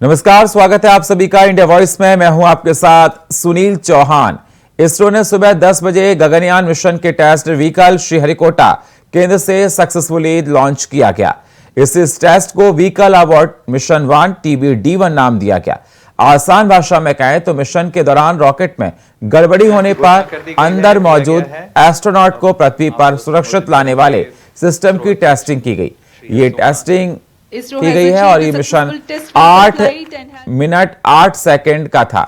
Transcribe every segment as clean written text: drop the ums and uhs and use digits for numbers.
नमस्कार, स्वागत है आप सभी का इंडिया वॉइस में। मैं हूं आपके साथ सुनील चौहान। इसरो ने सुबह 10 बजे गगनयान मिशन के टेस्ट व्हीकल श्रीहरिकोटा केंद्र से सक्सेसफुली लॉन्च किया गया। इस टेस्ट को व्हीकल अवार्ड मिशन 1 TBD1 नाम दिया गया। आसान भाषा में कहें तो मिशन के दौरान रॉकेट में गड़बड़ी होने पर अंदर मौजूद एस्ट्रोनॉट को पृथ्वी पर सुरक्षित लाने वाले सिस्टम की टेस्टिंग की गई। ये टेस्टिंग की गई है और ये मिशन 8 मिनट 8 सेकंड का था।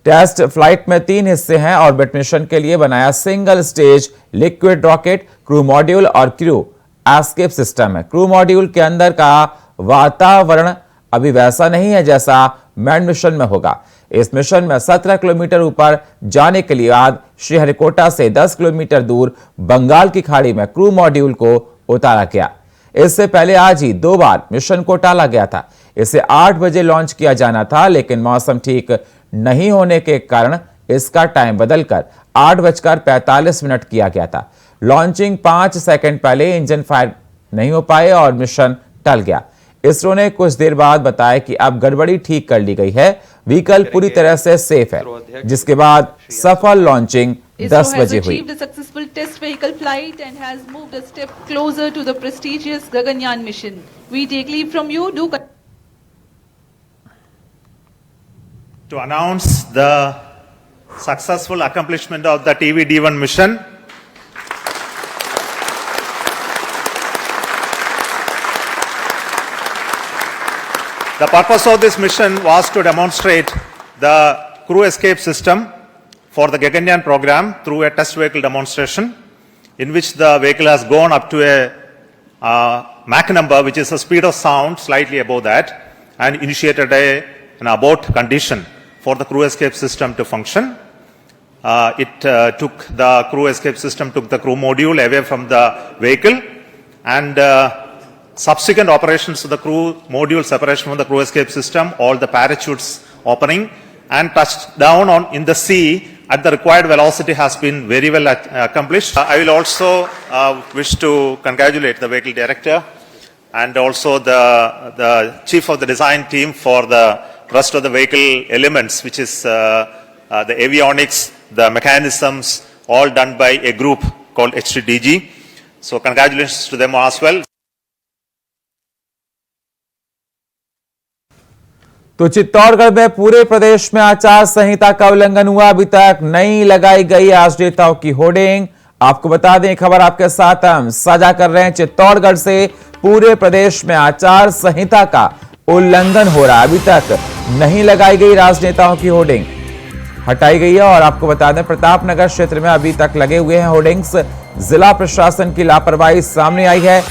टेस्ट फ्लाइट में 3 हिस्से हैं। ऑर्बिट मिशन के लिए बनाया single stage liquid rocket, crew module और क्रू एस्केप सिस्टम है। क्रू मॉड्यूल के अंदर का वातावरण अभी वैसा नहीं है जैसा मैन मिशन में होगा। इस मिशन में 17 किलोमीटर ऊपर जाने के लिए बाद श्रीहरिकोटा से 10 किलोमीटर दूर बंगाल की खाड़ी में क्रू मॉड्यूल को उतारा गया। इससे पहले आज ही 2 बार मिशन को टाला गया था। इसे 8 बजे लॉन्च किया जाना था, लेकिन मौसम ठीक नहीं होने के कारण इसका टाइम बदलकर 8:45 किया गया था। लॉन्चिंग 5 सेकंड पहले इंजन फायर नहीं हो पाए और मिशन टल गया। इसरो ने कुछ देर बाद बताया कि अब गड़बड़ी ठीक कर ली गई है, व्हीकल पूरी तरह से सेफ है, जिसके बाद सफल लॉन्चिंग 10 बजे हुई। Successful test vehicle flight and has moved a step closer to the prestigious Gaganyaan mission. We take leave from you. To announce the successful accomplishment of the TBD1 mission, the purpose of this mission was to demonstrate the crew escape system for the Gaganyaan program through a test vehicle demonstration, in which the vehicle has gone up to a Mach number, which is the speed of sound, slightly above that, and initiated an abort condition for the crew escape system to function. The crew escape system took the crew module away from the vehicle, and subsequent operations of the crew module separation from the crew escape system, all the parachutes opening, and touched down in the sea at the required velocity has been very well accomplished. I will also wish to congratulate the vehicle director and also the chief of the design team for the rest of the vehicle elements, which is the avionics, the mechanisms, all done by a group called HTDG. So congratulations to them as well. तो चित्तौड़गढ़ में पूरे प्रदेश में आचार संहिता का उल्लंघन हुआ। अभी तक नहीं लगाई गई राजनेताओं की होर्डिंग। आपको बता दें, खबर आपके साथ हम साझा कर रहे हैं। चित्तौड़गढ़ से पूरे प्रदेश में आचार संहिता का उल्लंघन हो रहा है। अभी तक नहीं लगाई गई राजनेताओं की होर्डिंग, हटाई गई है। और आपको बता दें, प्रतापनगर क्षेत्र में अभी तक लगे हुए हैं होर्डिंग्स। जिला प्रशासन की लापरवाही सामने आई है।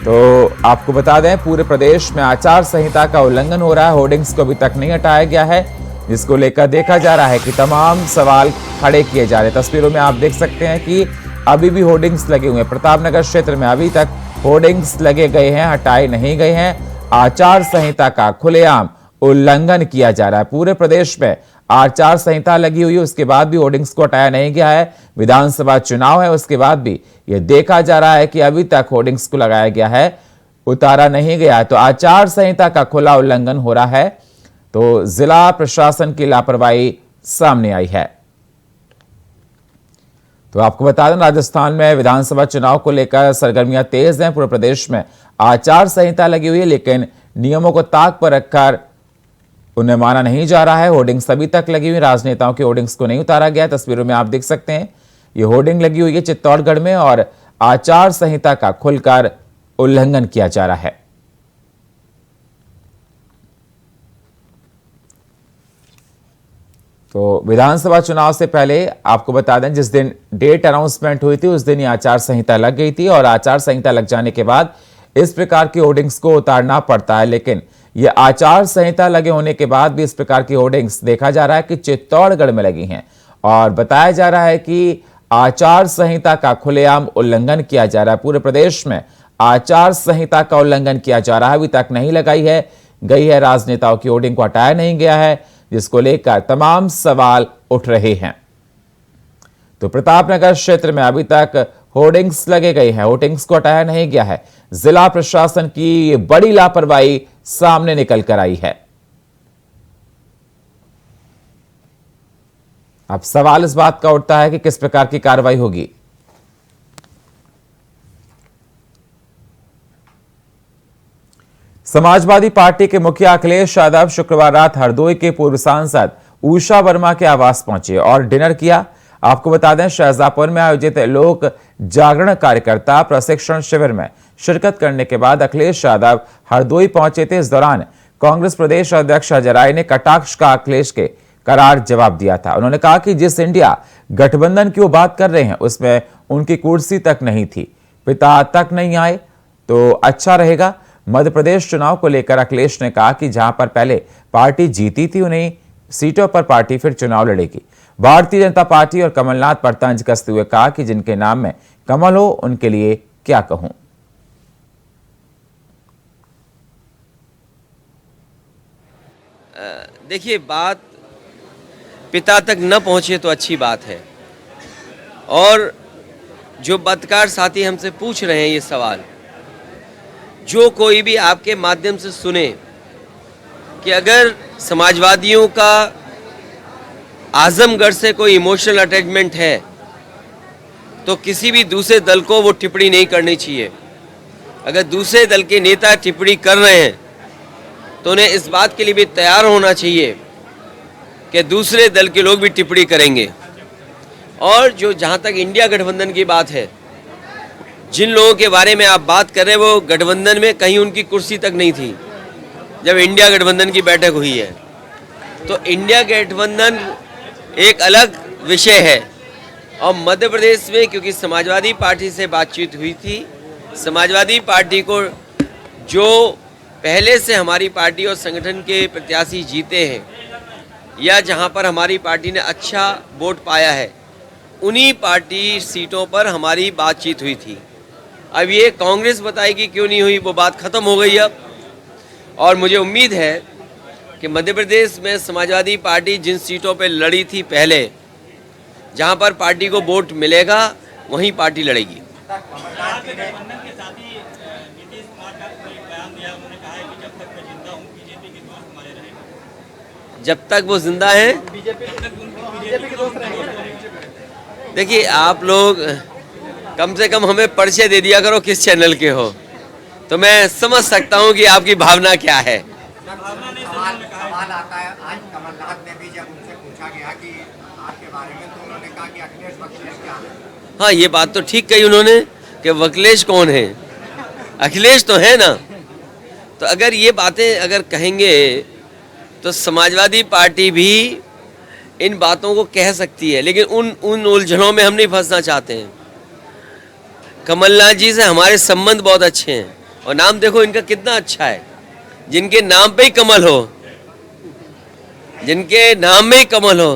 तो आपको बता दें, पूरे प्रदेश में आचार संहिता का उल्लंघन हो रहा है। होर्डिंग्स को अभी तक नहीं हटाया गया है, जिसको लेकर देखा जा रहा है कि तमाम सवाल खड़े किए जा रहे हैं। तस्वीरों में आप देख सकते हैं कि अभी भी होर्डिंग्स लगे हुए हैं। प्रतापनगर क्षेत्र में अभी तक होर्डिंग्स लगे गए हैं, हटाए नहीं गए हैं। आचार संहिता का खुलेआम उल्लंघन किया जा रहा है। पूरे प्रदेश में आचार संहिता लगी हुई है, उसके बाद भी होर्डिंग्स को हटाया नहीं गया है। विधानसभा चुनाव है, उसके बाद भी यह देखा जा रहा है कि अभी तक होर्डिंग्स को लगाया गया है, उतारा नहीं गया है। तो आचार संहिता का खुला उल्लंघन हो रहा है। तो जिला प्रशासन की लापरवाही सामने आई है। तो आपको बता दें, राजस्थान में विधानसभा चुनाव को लेकर सरगर्मियां तेज हैं। पूरे प्रदेश में आचार संहिता लगी हुई है, लेकिन नियमों को ताक पर रखकर उन्हें माना नहीं जा रहा है। होर्डिंग्स अभी तक लगी हुई, राजनेताओं की होर्डिंग्स को नहीं उतारा गया। तस्वीरों में आप देख सकते हैं, ये होर्डिंग लगी हुई है चित्तौड़गढ़ में और आचार संहिता का खुलकर उल्लंघन किया जा रहा है। तो विधानसभा चुनाव से पहले आपको बता दें, जिस दिन डेट अनाउंसमेंट हुई थी उस दिन ये आचार संहिता लग गई थी और आचार संहिता लग जाने के बाद इस प्रकार की होर्डिंग्स को उतारना पड़ता है। लेकिन यह आचार संहिता लगे होने के बाद भी इस प्रकार की होर्डिंग्स देखा जा रहा है कि चित्तौड़गढ़ में लगी हैं और बताया जा रहा है कि आचार संहिता का खुलेआम उल्लंघन किया जा रहा है। पूरे प्रदेश में आचार संहिता का उल्लंघन किया जा रहा है। अभी तक नहीं लगाई है गई है, राजनेताओं की होर्डिंग को हटाया नहीं गया है, जिसको लेकर तमाम सवाल उठ रहे हैं। तो प्रतापनगर क्षेत्र में अभी तक होर्डिंग्स लगे गए हैं, होर्डिंग्स को हटाया नहीं गया है। जिला प्रशासन की ये बड़ी लापरवाही सामने निकल कर आई है। अब सवाल इस बात का उठता है कि किस प्रकार की कार्रवाई होगी। समाजवादी पार्टी के मुखिया अखिलेश यादव शुक्रवार रात हरदोई के पूर्व सांसद उषा वर्मा के आवास पहुंचे और डिनर किया। आपको बता दें, शाहजहांपुर में आयोजित लोक जागरण कार्यकर्ता प्रशिक्षण शिविर में शिरकत करने के बाद अखिलेश यादव हरदोई पहुंचे थे। इस दौरान कांग्रेस प्रदेश अध्यक्ष अजय राय ने कटाक्ष का अखिलेश के करार जवाब दिया था। उन्होंने कहा कि जिस इंडिया गठबंधन की वो बात कर रहे हैं उसमें उनकी कुर्सी तक नहीं थी, पिता तक नहीं आए तो अच्छा रहेगा। मध्य प्रदेश चुनाव को लेकर अखिलेश ने कहा कि जहां पर पहले पार्टी जीती थी उन्हीं सीटों पर पार्टी फिर चुनाव लड़ेगी। भारतीय जनता पार्टी और कमलनाथ पर तंज कसते हुए कहा कि जिनके नाम में कमल हो उनके लिए क्या कहूं। देखिए, बात पिता तक न पहुंचे तो अच्छी बात है। और जो पत्रकार साथी हमसे पूछ रहे हैं ये सवाल, जो कोई भी आपके माध्यम से सुने कि अगर समाजवादियों का आजमगढ़ से कोई इमोशनल अटैचमेंट है तो किसी भी दूसरे दल को वो टिप्पणी नहीं करनी चाहिए। अगर दूसरे दल के नेता टिप्पणी कर रहे हैं तो उन्हें इस बात के लिए भी तैयार होना चाहिए कि दूसरे दल के लोग भी टिप्पणी करेंगे। और जो जहाँ तक इंडिया गठबंधन की बात है, जिन लोगों के बारे में आप बात कर रहे हैं वो गठबंधन में कहीं उनकी कुर्सी तक नहीं थी जब इंडिया गठबंधन की बैठक हुई है। तो इंडिया गठबंधन एक अलग विषय है। और मध्य प्रदेश में क्योंकि समाजवादी पार्टी से बातचीत हुई थी, समाजवादी पार्टी को जो पहले से हमारी पार्टी और संगठन के प्रत्याशी जीते हैं या जहां पर हमारी पार्टी ने अच्छा वोट पाया है, उन्हीं पार्टी सीटों पर हमारी बातचीत हुई थी। अब ये कांग्रेस बताएगी क्यों नहीं हुई, वो बात खत्म हो गई अब। और मुझे उम्मीद है कि मध्य प्रदेश में समाजवादी पार्टी जिन सीटों पर लड़ी थी पहले, जहां पर पार्टी को वोट मिलेगा वहीं पार्टी लड़ेगी। जब तक वो जिंदा है, देखिए आप लोग कम से कम हमें परिचय दे दिया करो किस चैनल के हो, तो मैं समझ सकता हूँ कि आपकी भावना क्या है। सवाल आता है, आज कमलनाथ ने भी जब उनसे पूछा गया कि आपके बारे में, तो उन्होंने कहा कि अखिलेश वकीलेश क्या है। हाँ, ये बात तो ठीक कही उन्होंने कि वकीलेश कौन है, अखिलेश तो है ना। तो अगर ये बातें अगर कहेंगे तो समाजवादी पार्टी भी इन बातों को कह सकती है, लेकिन उन उलझनों में हम नहीं फंसना चाहते हैं। कमलनाथ जी से हमारे संबंध बहुत अच्छे हैं और नाम देखो इनका कितना अच्छा है। जिनके नाम पे ही कमल हो, जिनके नाम में ही कमल हो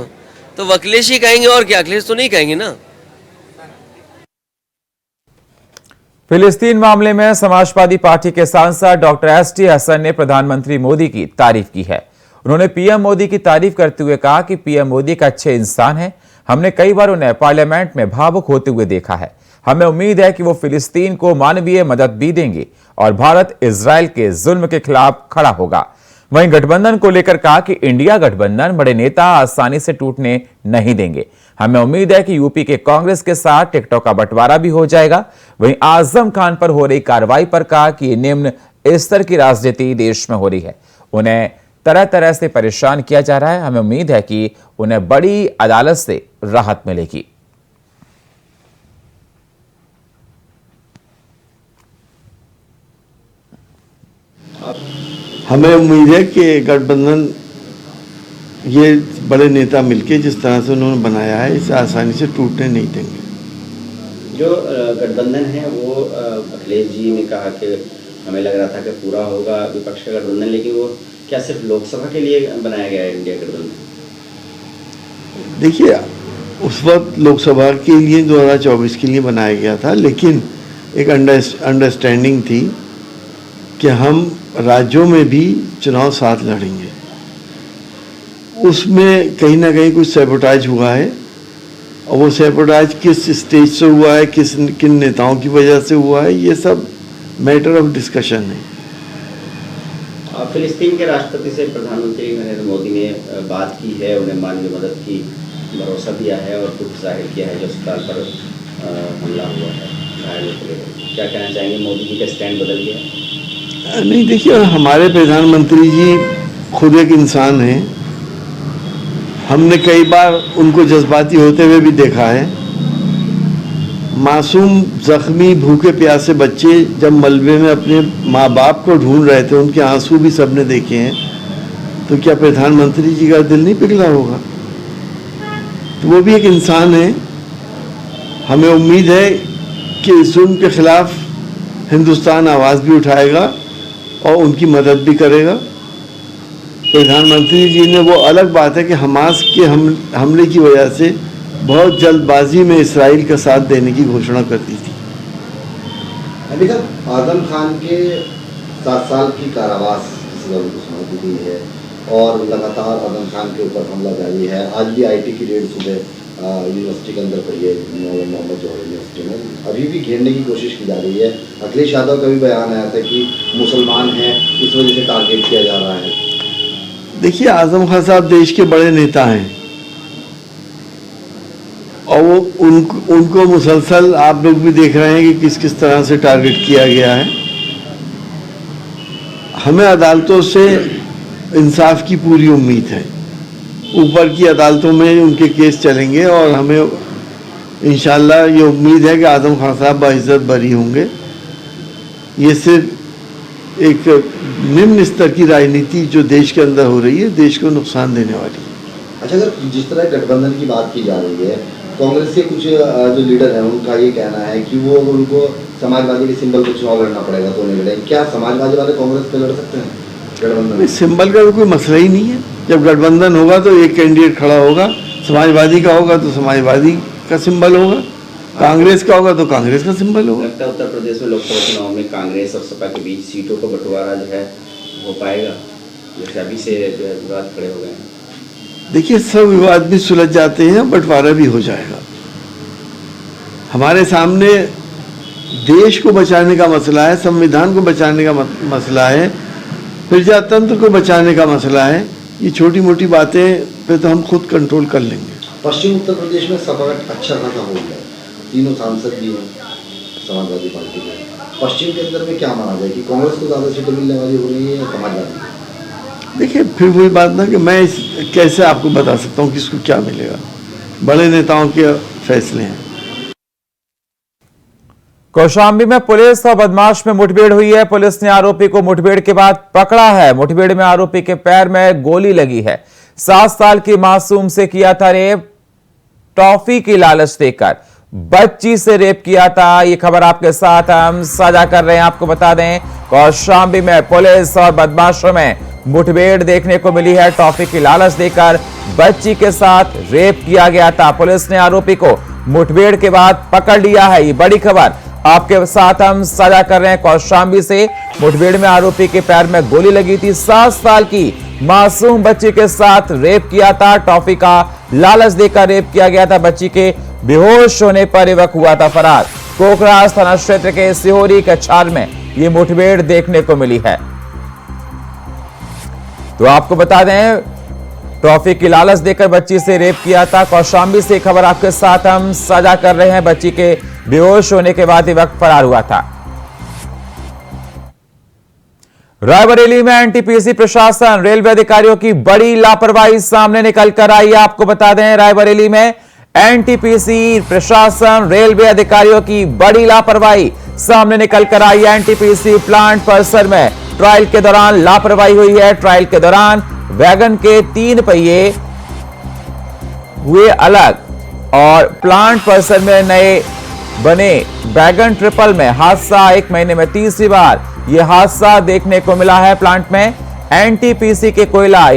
तो वकीलेश ही कहेंगे और क्या, अखिलेश तो नहीं कहेंगे ना। फिलिस्तीन मामले में समाजवादी पार्टी के सांसद डॉक्टर एसटी हसन ने प्रधानमंत्री मोदी की तारीफ की है। उन्होंने पीएम मोदी की तारीफ करते हुए कहा कि पीएम मोदी एक अच्छे इंसान हैं। हमने कई बार उन्हें पार्लियामेंट में भावुक होते हुए देखा है। हमें उम्मीद है कि वो फिलिस्तीन को मानवीय मदद भी देंगे और भारत इजरायल के जुल्म के खिलाफ खड़ा होगा। वहीं गठबंधन को लेकर कहा कि इंडिया गठबंधन बड़े नेता आसानी से टूटने नहीं देंगे। हमें उम्मीद है कि यूपी के कांग्रेस के साथ टिकटों का बंटवारा भी हो जाएगा। वहीं आजम खान पर हो रही कार्रवाई पर कहा कि ये निम्न स्तर की राजनीति देश में हो रही है, उन्हें तरह तरह से परेशान किया जा रहा है। हमें उम्मीद है कि उन्हें बड़ी अदालत से राहत मिलेगी। हमें उम्मीद है कि गठबंधन ये बड़े नेता मिलके जिस तरह से उन्होंने बनाया है इसे आसानी से टूटने नहीं देंगे। जो गठबंधन है वो अखिलेश जी ने कहा कि हमें लग रहा था कि पूरा होगा विपक्ष का गठबंधन, लेकिन वो क्या सिर्फ लोकसभा के लिए बनाया गया है इंडिया गठबंधन? देखिए, उस वक्त लोकसभा के लिए 2024 के लिए बनाया गया था, लेकिन एक अंडरस्टैंडिंग थी कि हम राज्यों में भी चुनाव साथ लड़ेंगे। उसमें कहीं ना कहीं कुछ सैबोटाज हुआ है और वो सैबोटाज किस स्टेज से हुआ है, किन नेताओं की वजह से हुआ है, ये सब मैटर ऑफ डिस्कशन है। फिलिस्तीन के राष्ट्रपति से प्रधानमंत्री नरेंद्र मोदी ने बात की है, उन्हें मानवीय मदद की भरोसा दिया है और दुख जाहिर किया है जो अस्पताल पर हमला हुआ है घायलों को लेकर। क्या कहना चाहेंगे, मोदी जी का स्टैंड बदल गया? नहीं, देखिए, हमारे प्रधानमंत्री जी खुद एक इंसान हैं। हमने कई बार उनको जज्बाती होते हुए भी देखा है। मासूम जख्मी भूखे प्यासे बच्चे जब मलबे में अपने माँ बाप को ढूंढ रहे थे, उनके आंसू भी सबने देखे हैं, तो क्या प्रधानमंत्री जी का दिल नहीं पिघला होगा? तो वो भी एक इंसान है। हमें उम्मीद है कि इस जुल्म के खिलाफ हिंदुस्तान आवाज़ भी उठाएगा और उनकी मदद भी करेगा। प्रधानमंत्री जी ने, वो अलग बात है कि हमास के हमले की वजह से बहुत जल्दबाजी में इसराइल का साथ देने की घोषणा कर दी थी। अभी तक आजम खान के 7 साल की कारावास की सजा उनको सुना दी है और लगातार आजम खान के ऊपर हमला जारी है। आज भी आईटी की रेड सुबह यूनिवर्सिटी के अंदर पड़ी है, मोहम्मद जौहर यूनिवर्सिटी में। अभी भी घेरने की कोशिश की जा रही है। अखिलेश यादव का भी बयान आया था कि मुसलमान हैं, इस वजह से टारगेट किया जा रहा है। देखिए, आजम खान साहब देश के बड़े नेता हैं और वो उनको मुसलसल आप लोग भी देख रहे हैं कि किस किस तरह से टारगेट किया गया है। हमें अदालतों से इंसाफ की पूरी उम्मीद है। ऊपर की अदालतों में उनके केस चलेंगे और हमें इंशाल्लाह ये उम्मीद है कि आजम खान साहब बाइज्जत बरी होंगे। ये सिर्फ एक निम्न स्तर की राजनीति जो देश के अंदर हो रही है, देश को नुकसान देने वाली है। अच्छा, अगर जिस तरह गठबंधन की बात की जा रही है, कांग्रेस के कुछ जो लीडर हैं उनका ये कहना है कि वो उनको समाजवादी के सिंबल पर चुनाव लड़ना पड़ेगा तो नहीं लड़ेंगे। क्या समाजवादी वाले कांग्रेस पे लड़ सकते हैं गठबंधन में? सिंबल का तो कोई मसला ही नहीं है। जब गठबंधन होगा तो एक कैंडिडेट खड़ा होगा, समाजवादी का होगा तो समाजवादी का सिंबल होगा, कांग्रेस का होगा तो कांग्रेस का सिंबल होगा। लगता है उत्तर प्रदेश में लोकसभा चुनाव में कांग्रेस और सपा के बीच सीटों का बंटवारा जो है हो पाएगा, जैसे अभी से जो है विवाद खड़े हो गए हैं। देखिए, सब विवाद भी सुलझ जाते हैं, बंटवारा भी हो जाएगा। हमारे सामने देश को बचाने का मसला है, संविधान को बचाने का मसला है, प्रजातंत्र को बचाने का मसला है। ये छोटी मोटी बातें पे तो हम खुद कंट्रोल कर लेंगे। पश्चिम उत्तर प्रदेश में सपा का अच्छा खासा होल्ड है, तीनों सांसद भी हैं समाजवादी पार्टी के। पश्चिम के अंदर में क्या माना जाए कि कांग्रेस को ज़्यादा सीटें मिलने वाली हो रही है या समाजवादी? देखिए, फिर वही बात ना कि मैं कैसे आपको बता सकता हूँ किसको क्या मिलेगा। बड़े नेताओं के फैसले हैं। कौशाम्बी में पुलिस और बदमाश में मुठभेड़ हुई है। पुलिस ने आरोपी को मुठभेड़ के बाद पकड़ा है। मुठभेड़ में आरोपी के पैर में गोली लगी है। 7 साल की मासूम से किया था रेप, टॉफी की लालच देकर बच्ची से रेप किया था। ये खबर आपके साथ हम साझा कर रहे हैं। आपको बता दें, कौशाम्बी में पुलिस और बदमाशों में मुठभेड़ देखने को मिली है। टॉफी की लालच देकर बच्ची के साथ रेप किया गया था। पुलिस ने आरोपी को मुठभेड़ के बाद पकड़ लिया है। ये बड़ी खबर आपके साथ हम साझा कर रहे हैं। कौशाम्बी से मुठभेड़ में आरोपी के पैर में गोली लगी थी। 7 साल की मासूम बच्ची के साथ रेप किया था। टॉफी का लालच देकर रेप किया गया था। बच्ची के बेहोश होने पर युवक हुआ था फरार। कोकरास थाना क्षेत्र के सिहोरी कछार में ये मुठभेड़ देखने को मिली है। तो आपको बता दें, टॉफी की लालच देकर बच्ची से रेप किया था। कौशाम्बी से खबर आपके साथ हम साझा कर रहे हैं। बच्ची के बेहोश होने के बाद युवक फरार हुआ था। रायबरेली में एनटीपीसी प्रशासन, रेलवे अधिकारियों की बड़ी लापरवाही सामने निकल कर आई है। आपको बता दें, रायबरेली में एनटीपीसी प्रशासन, रेलवे अधिकारियों की बड़ी लापरवाही सामने निकल कर आई है। एनटीपीसी प्लांट परिसर में ट्रायल के दौरान लापरवाही हुई है। ट्रायल के दौरान वैगन के 3 पहिए हुए अलग और प्लांट परिसर में नए बने वैगन ट्रिपल में हादसा। 1 महीने में 3री बार यह हादसा देखने को मिला है। प्लांट में एनटीपीसी के कोयला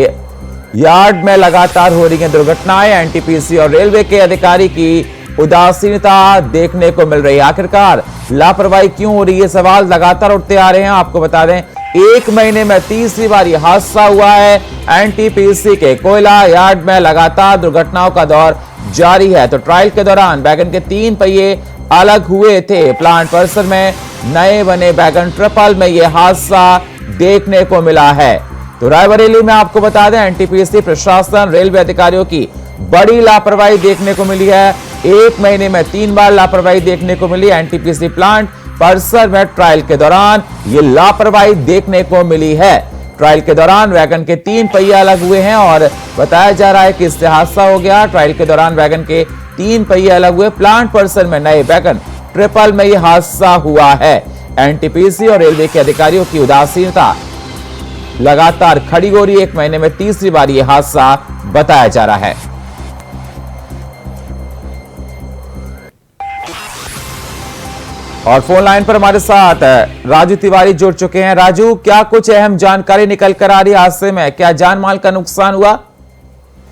यार्ड में लगातार हो रही है दुर्घटनाएं। एनटीपीसी और रेलवे के अधिकारी की उदासीनता देखने को मिल रही है। आखिरकार लापरवाही क्यों हो रही है, सवाल लगातार उठते आ रहे हैं। आपको बता दें, 1 महीने में 3री बार यह हादसा हुआ है। एनटीपीसी के कोयला यार्ड में लगातार दुर्घटनाओं का दौर जारी है। तो ट्रायल के दौरान वैगन के 3 पहिए अलग हुए थे। प्लांट परिसर में नए बने वैगन ट्रिपल में यह हादसा देखने को मिला है। तो रायबरेली में आपको बता दें, एनटीपीसी प्रशासन, रेलवे अधिकारियों की बड़ी लापरवाही देखने को मिली है। 1 महीने में 3 बार लापरवाही देखने को मिली। एनटीपीसी प्लांट परिसर में ट्रायल के दौरान ये लापरवाही देखने को मिली है। ट्रायल के दौरान वैगन के 3 पहिए अलग हुए हैं और बताया जा रहा है कि इससे हादसा हो गया। ट्रायल के दौरान वैगन के 3 पहिए अलग हुए। प्लांट परिसर में नए वैगन ट्रिपल में यह हादसा हुआ है। एनटीपीसी और रेलवे के अधिकारियों की उदासीनता लगातार खड़ी हो रही है। 1 महीने में तीसरी बार यह हादसा बताया जा रहा है। और फोन लाइन पर हमारे साथ राजू तिवारी जुड़ चुके हैं। राजू, क्या कुछ अहम जानकारी निकल कर आ रही है हादसे में? क्या जान माल का नुकसान हुआ?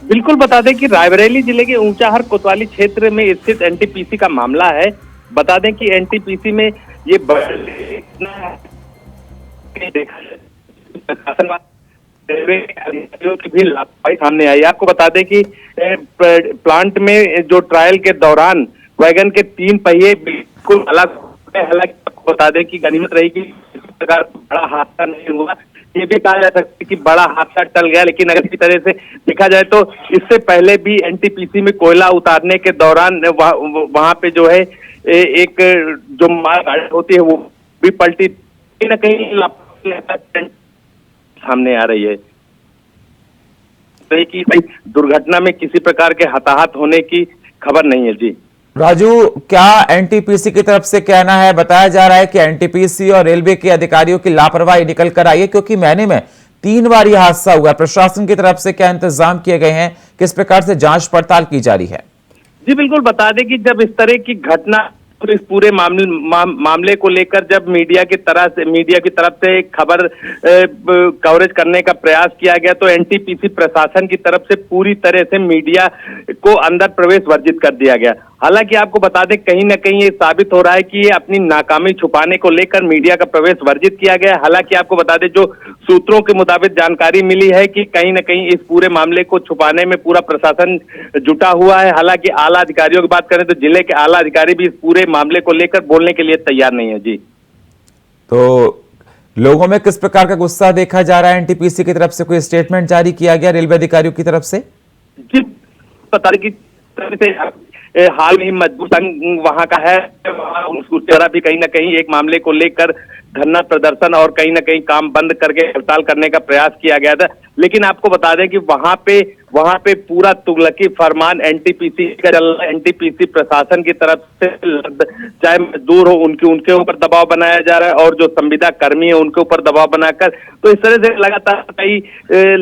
बिल्कुल बता दें कि रायबरेली जिले के ऊंचाहार कोतवाली क्षेत्र में स्थित एनटीपीसी का मामला है। बता दें कि एनटीपीसी में ये रेलवे अधिकारियों की भी लापरवाही सामने आई। आपको बता दें कि प्लांट में जो ट्रायल के दौरान वैगन के 3 पहिए बिल्कुल अलग, हालांकि आपको बता दें कि गनीमत रही कि किसी प्रकार बड़ा हादसा नहीं हुआ। ये भी कहा जा सकता है कि बड़ा हादसा टल गया, लेकिन अगर इसी तरह से देखा जाए तो इससे पहले भी एनटीपीसी में कोयला उतारने के दौरान वहां पे जो है एक जो माल गाड़ी होती है वो भी पलटी, कहीं ना कहीं सामने आ रही है। तो कि दुर्घटना में किसी प्रकार के हताहत होने की खबर नहीं है। जी राजू, क्या एनटीपीसी की तरफ से कहना है? बताया जा रहा है कि एनटीपीसी और रेलवे के अधिकारियों की लापरवाही निकल कर आई है, क्योंकि महीने में 3 बार यह हादसा हुआ। प्रशासन की तरफ से क्या इंतजाम किए गए हैं? किस प्रकार से जांच पड़ताल की जा रही है? जी बिल्कुल, बता दें कि जब इस तरह की घटना, इस पूरे मामले को लेकर जब मीडिया की तरफ से खबर कवरेज करने का प्रयास किया गया, तो एनटीपीसी प्रशासन की तरफ से पूरी तरह से मीडिया को अंदर प्रवेश वर्जित कर दिया गया। हालांकि आपको बता दें, कहीं ना कहीं ये साबित हो रहा है कि ये अपनी नाकामी छुपाने को लेकर मीडिया का प्रवेश वर्जित किया गया। हालांकि आपको बता दें, जो सूत्रों के मुताबिक जानकारी मिली है कि कहीं ना कहीं इस पूरे मामले को छुपाने में पूरा प्रशासन जुटा हुआ है। हालांकि आला अधिकारियों की बात करें तो जिले के आला अधिकारी भी इस पूरे मामले को लेकर बोलने के लिए तैयार नहीं है। जी, तो लोगों में किस प्रकार का गुस्सा देखा जा रहा है? एनटीपीसी की तरफ से कोई स्टेटमेंट जारी किया गया रेलवे अधिकारियों की तरफ से? जी बता दें कि हाल ही मजदूर संघ वहां का है, उसकी तरफ भी कहीं ना कहीं एक मामले को लेकर धरना प्रदर्शन और कहीं ना कहीं काम बंद करके हड़ताल करने का प्रयास किया गया था। लेकिन आपको बता दें कि वहां पे पूरा तुगलकी फरमान एनटीपीसी का चल रहा है। एनटीपीसी प्रशासन की तरफ से चाहे मजदूर हो उनके ऊपर दबाव बनाया जा रहा है, और जो संविदा कर्मी है उनके ऊपर दबाव बनाकर, तो इस तरह से लगातार कई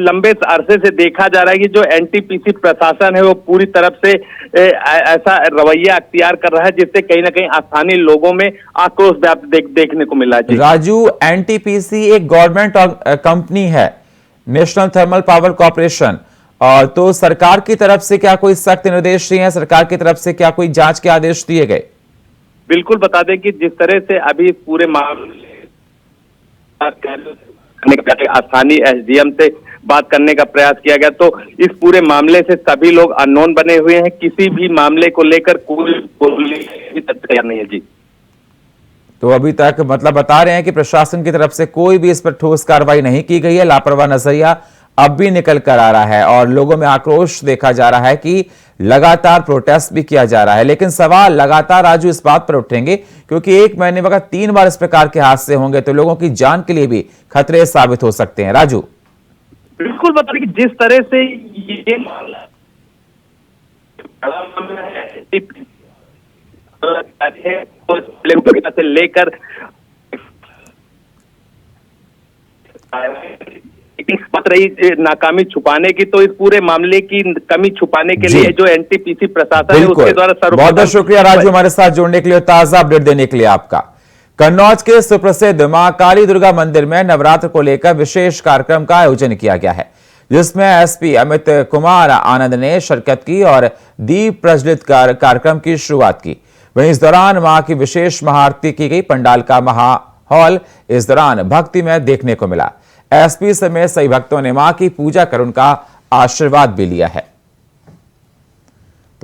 लंबे अरसे से देखा जा रहा है कि जो एनटीपीसी प्रशासन है वो पूरी तरफ से ऐसा रवैया अख्तियार कर रहा है, जिससे कहीं ना कहीं स्थानीय लोगों में आक्रोश व्याप्त देखने को मिला है। राजू, एनटीपीसी एक गवर्नमेंट कंपनी है, नेशनल थर्मल पावर कॉर्पोरेशन, और तो सरकार की तरफ से क्या कोई सख्त निर्देश दिए हैं? सरकार की तरफ से क्या कोई जांच के आदेश दिए गए? बिल्कुल, बता दें कि जिस तरह से अभी पूरे मामले स्थानीय एसडीएम से बात करने का प्रयास किया गया, तो इस पूरे मामले से सभी लोग अननोन बने हुए हैं। किसी भी मामले को लेकर कोई तैयार नहीं है। जी, तो अभी तक मतलब बता रहे हैं कि प्रशासन की तरफ से कोई भी इस पर ठोस कार्रवाई नहीं की गई है। लापरवाह नजरिया अब भी निकल कर आ रहा है और लोगों में आक्रोश देखा जा रहा है कि लगातार प्रोटेस्ट भी किया जा रहा है। लेकिन सवाल लगातार राजू इस बात पर उठेंगे, क्योंकि 1 महीने में अगर 3 बार इस प्रकार के हादसे होंगे तो लोगों की जान के लिए भी खतरे साबित हो सकते हैं। राजू, बिल्कुल बता दें कि जिस तरह से ये से लेकर रही नाकामी छुपाने की, तो इस पूरे मामले की कमी छुपाने के लिए जो एनटीपीसी प्रशासन है उसके द्वारा बहुत बहुत शुक्रिया राजू हमारे साथ जुड़ने के लिए, ताजा अपडेट देने के लिए आपका। कन्नौज के सुप्रसिद्ध मां काली दुर्गा मंदिर में नवरात्र को लेकर विशेष कार्यक्रम का आयोजन किया गया है, जिसमें एसपी अमित कुमार आनंद ने शिरकत की और दीप प्रज्वलित कर कार्यक्रम की शुरुआत की। वहीं इस दौरान मां की विशेष महाआरती की गई। पंडाल का माहौल इस दौरान भक्ति में देखने को मिला। एसपी समेत सभी भक्तों ने मां की पूजा कर उनका आशीर्वाद भी लिया है।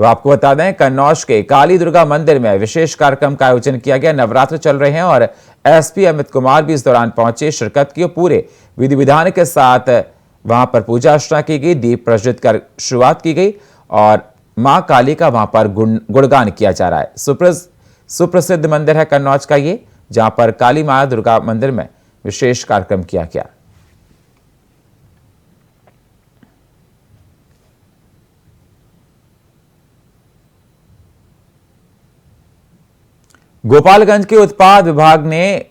तो आपको बता दें, कन्नौज के काली दुर्गा मंदिर में विशेष कार्यक्रम का आयोजन किया गया। नवरात्र चल रहे हैं और एसपी अमित कुमार भी इस दौरान पहुंचे, शिरकत की। पूरे विधि विधान के साथ वहां पर पूजा अर्चना की गई, दीप प्रज्वलित कर शुरुआत की गई और मां काली का वहां पर गुणगान किया जा रहा है। सुप्रसिद्ध मंदिर है कन्नौज का ये, जहां पर काली मां दुर्गा मंदिर में विशेष कार्यक्रम किया गया। गोपालगंज के उत्पाद विभाग ने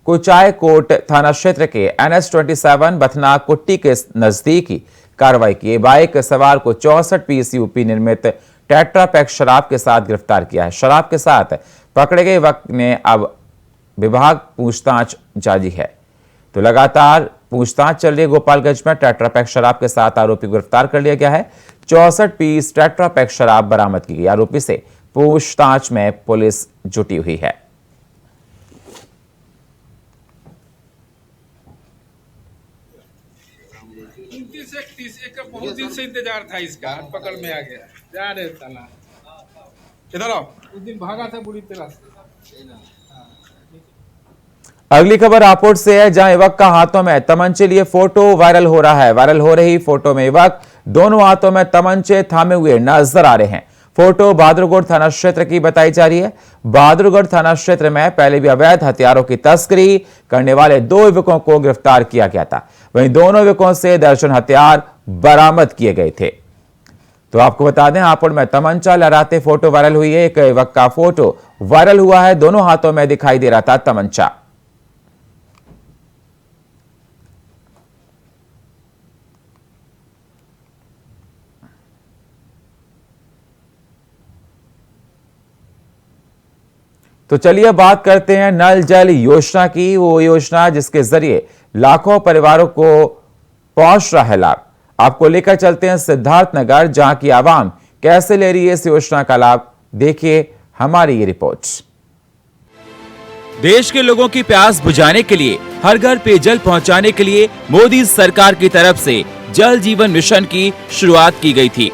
कुचायकोट थाना क्षेत्र के NH-27 बथना कुट्टी के नजदीक ही कार्रवाई की। बाइक सवार को 64 पीस यूपी निर्मित टेट्रापैक शराब के साथ गिरफ्तार किया है। शराब के साथ पकड़े गए वक्त ने अब विभाग पूछताछ जारी है। तो लगातार पूछताछ चल रही है। गोपालगंज में टेट्रापैक शराब के साथ आरोपी को गिरफ्तार कर लिया गया है। 64 पीस टेट्रापैक शराब बरामद की गई। आरोपी से पूछताछ में पुलिस जुटी हुई है। बहुत दिन से इंतजार था इसका, पकड़ में आ गया। जा रहे साला, इधर आओ। उस दिन भागा था बुरी तरह से। अगली खबर रायपुर से है, जहां युवक का हाथों में तमंचे लिए फोटो वायरल हो रहा है। वायरल हो रही फोटो में युवक दोनों हाथों में तमंचे थामे हुए नजर आ रहे हैं। फोटो बहादुरगढ़ थाना क्षेत्र की बताई जा रही है। बहादुरगढ़ थाना क्षेत्र में पहले भी अवैध हथियारों की तस्करी करने वाले 2 युवकों को गिरफ्तार किया गया था। वहीं दोनों युवकों से दर्जन हथियार बरामद किए गए थे। तो आपको बता दें, हापुड़ में तमंचा लहराते फोटो वायरल हुई है। एक युवक का फोटो वायरल हुआ है, दोनों हाथों में दिखाई दे रहा था तमंचा। तो चलिए बात करते हैं नल जल योजना की। वो योजना जिसके जरिए लाखों परिवारों को पहुंच रहा है लाभ। आपको लेकर चलते हैं सिद्धार्थनगर, जहां की आवाम कैसे ले रही है इस योजना का लाभ। देखिए हमारी ये रिपोर्ट। देश के लोगों की प्यास बुझाने के लिए, हर घर पेयजल पहुंचाने के लिए मोदी सरकार की तरफ से जल जीवन मिशन की शुरुआत की गई थी,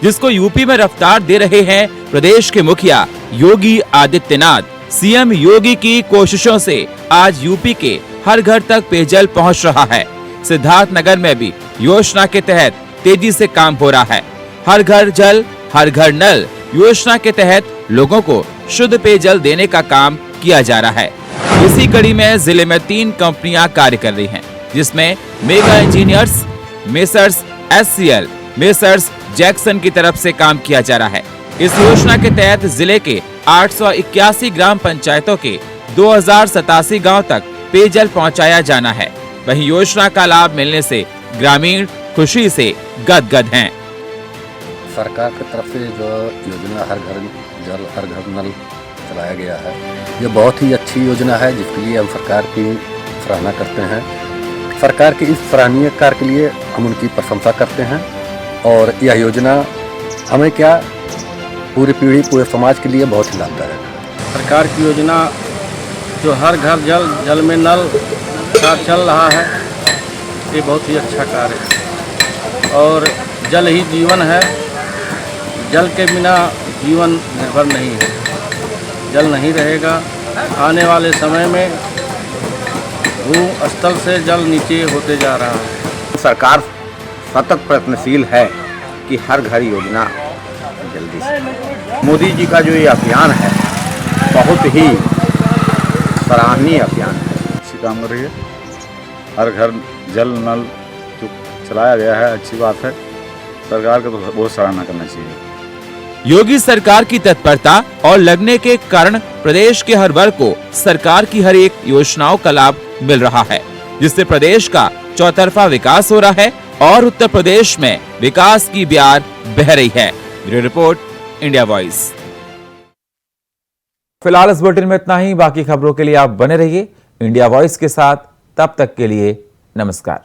जिसको यूपी में रफ्तार दे रहे हैं प्रदेश के मुखिया योगी आदित्यनाथ। सीएम योगी की कोशिशों से आज यूपी के हर घर तक पेयजल पहुंच रहा है। सिद्धार्थनगर में भी योजना के तहत तेजी से काम हो रहा है। हर घर जल हर घर नल योजना के तहत लोगों को शुद्ध पेयजल देने का काम किया जा रहा है। इसी कड़ी में जिले में 3 कंपनियां कार्य कर रही हैं, जिसमें mega engineers, messrs SCL, messrs Jackson की तरफ से काम किया जा रहा है। इस योजना के तहत जिले के 881 ग्राम पंचायतों के 2087 गांव तक पेयजल पहुंचाया जाना है। वहीं योजना का लाभ मिलने से ग्रामीण खुशी से गदगद हैं। सरकार की तरफ से जो योजना हर घर जल हर घर नल चलाया गया है, ये बहुत ही अच्छी योजना है, जिसके लिए हम सरकार की सराहना करते हैं। सरकार के इस सराहनीय कार्य के लिए हम उनकी प्रशंसा करते हैं। और यह योजना हमें क्या, पूरी पीढ़ी पूरे समाज के लिए बहुत ही लाभदायक है। सरकार की योजना जो हर घर जल जल में नल का चल रहा है, ये बहुत ही अच्छा कार्य है। और जल ही जीवन है, जल के बिना जीवन निर्भर नहीं है। जल नहीं रहेगा, आने वाले समय में भूस्थल से जल नीचे होते जा रहा है। सरकार सतत प्रयत्नशील है कि हर घर योजना जल्दी से। मोदी जी का जो ये अभियान है बहुत ही सराहनीय अभियान है। अच्छी काम कर रही है। हर घर जल नल जो चलाया गया है, अच्छी बात है। सरकार को तो बहुत सराहना करना चाहिए। योगी सरकार की तत्परता और लगने के कारण प्रदेश के हर वर्ग को सरकार की हर एक योजनाओं का लाभ मिल रहा है, जिससे प्रदेश का चौतरफा विकास हो रहा है और उत्तर प्रदेश में विकास की बयार बह रही है। Bureau report, India voice. फिलहाल इस बुलेटिन में इतना ही। बाकी खबरों के लिए आप बने रहिए इंडिया वॉइस के साथ। तब तक के लिए नमस्कार।